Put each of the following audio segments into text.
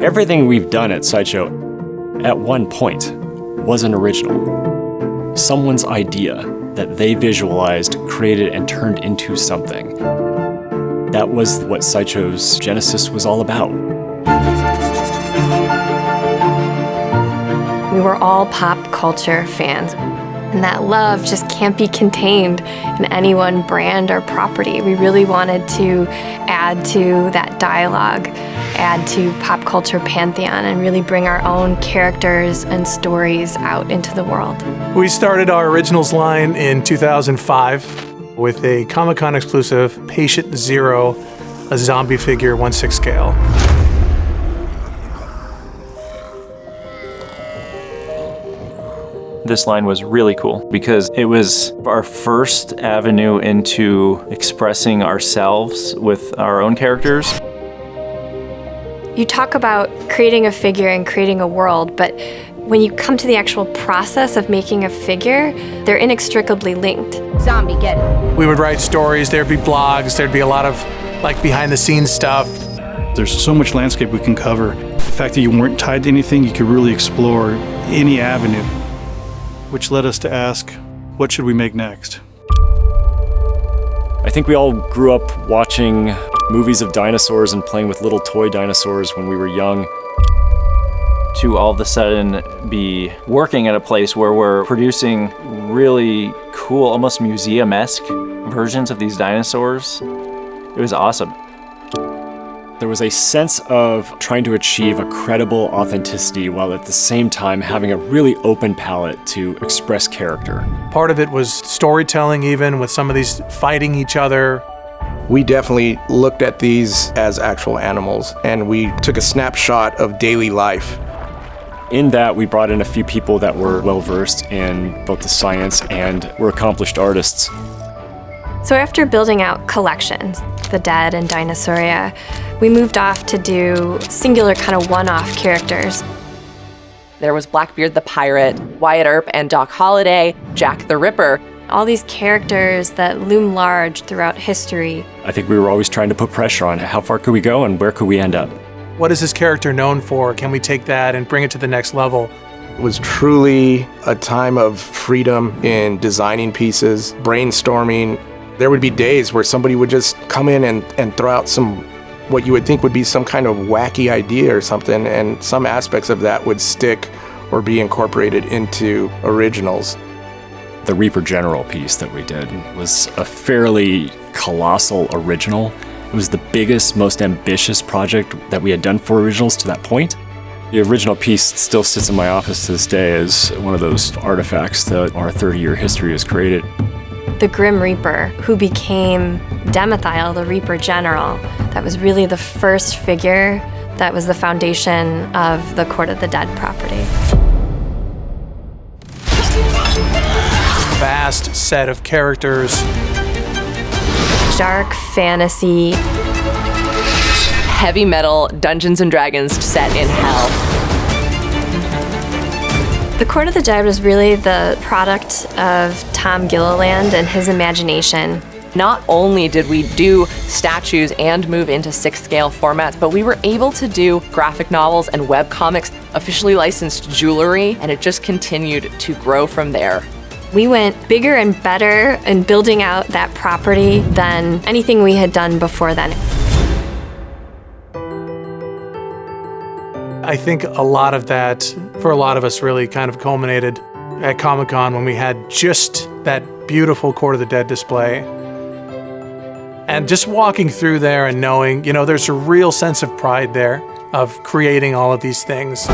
Everything we've done at Sideshow, at one point, was an original. Someone's idea that they visualized, created, and turned into something. That was what Sideshow's genesis was all about. We were all pop culture fans, and that love just can't be contained in any one brand or property. We really wanted to add to that dialogue, add to pop culture pantheon, and really bring our own characters and stories out into the world. We started our Originals line in 2005 with a Comic-Con exclusive Patient Zero, a zombie figure 1/6 scale. This line was really cool because it was our first avenue into expressing ourselves with our own characters. You talk about creating a figure and creating a world, but when you come to the actual process of making a figure, they're inextricably linked. Zombie, get it. We would write stories, there'd be blogs, there'd be a lot of behind the scenes stuff. There's so much landscape we can cover. The fact that you weren't tied to anything, you could really explore any avenue. Which led us to ask, what should we make next? I think we all grew up watching movies of dinosaurs and playing with little toy dinosaurs when we were young. To all of a sudden be working at a place where we're producing really cool, almost museum-esque versions of these dinosaurs. It was awesome. There was a sense of trying to achieve a credible authenticity while at the same time having a really open palette to express character. Part of it was storytelling, even with some of these fighting each other. We definitely looked at these as actual animals, and we took a snapshot of daily life. In that, we brought in a few people that were well-versed in both the science and were accomplished artists. So after building out collections, the Dead and Dinosauria, we moved off to do singular kind of one-off characters. There was Blackbeard the Pirate, Wyatt Earp and Doc Holliday, Jack the Ripper. All these characters that loom large throughout history. I think we were always trying to put pressure on how far could we go and where could we end up. What is this character known for? Can we take that and bring it to the next level? It was truly a time of freedom in designing pieces, brainstorming. There would be days where somebody would just come in and throw out what you would think would be some kind of wacky idea or something, and some aspects of that would stick or be incorporated into originals. The Reaper General piece that we did was a fairly colossal original. It was the biggest, most ambitious project that we had done for originals to that point. The original piece still sits in my office to this day as one of those artifacts that our 30-year history has created. The Grim Reaper, who became Demethiel, the Reaper General, that was really the first figure that was the foundation of the Court of the Dead property. Vast set of characters. Dark fantasy. Heavy metal Dungeons and Dragons set in hell. The Court of the Dead was really the product of Tom Gilliland and his imagination. Not only did we do statues and move into 6-scale formats, but we were able to do graphic novels and webcomics, officially licensed jewelry, and it just continued to grow from there. We went bigger and better in building out that property than anything we had done before then. I think a lot of that, for a lot of us, really kind of culminated at Comic-Con when we had just that beautiful Court of the Dead display. And just walking through there and knowing, there's a real sense of pride there of creating all of these things.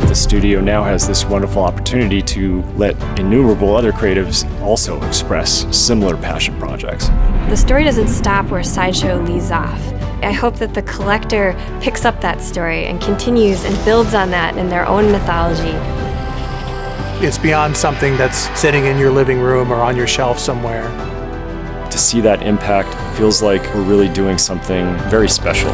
The studio now has this wonderful opportunity to let innumerable other creatives also express similar passion projects. The story doesn't stop where Sideshow leaves off. I hope that the collector picks up that story and continues and builds on that in their own mythology. It's beyond something that's sitting in your living room or on your shelf somewhere. To see that impact feels like we're really doing something very special.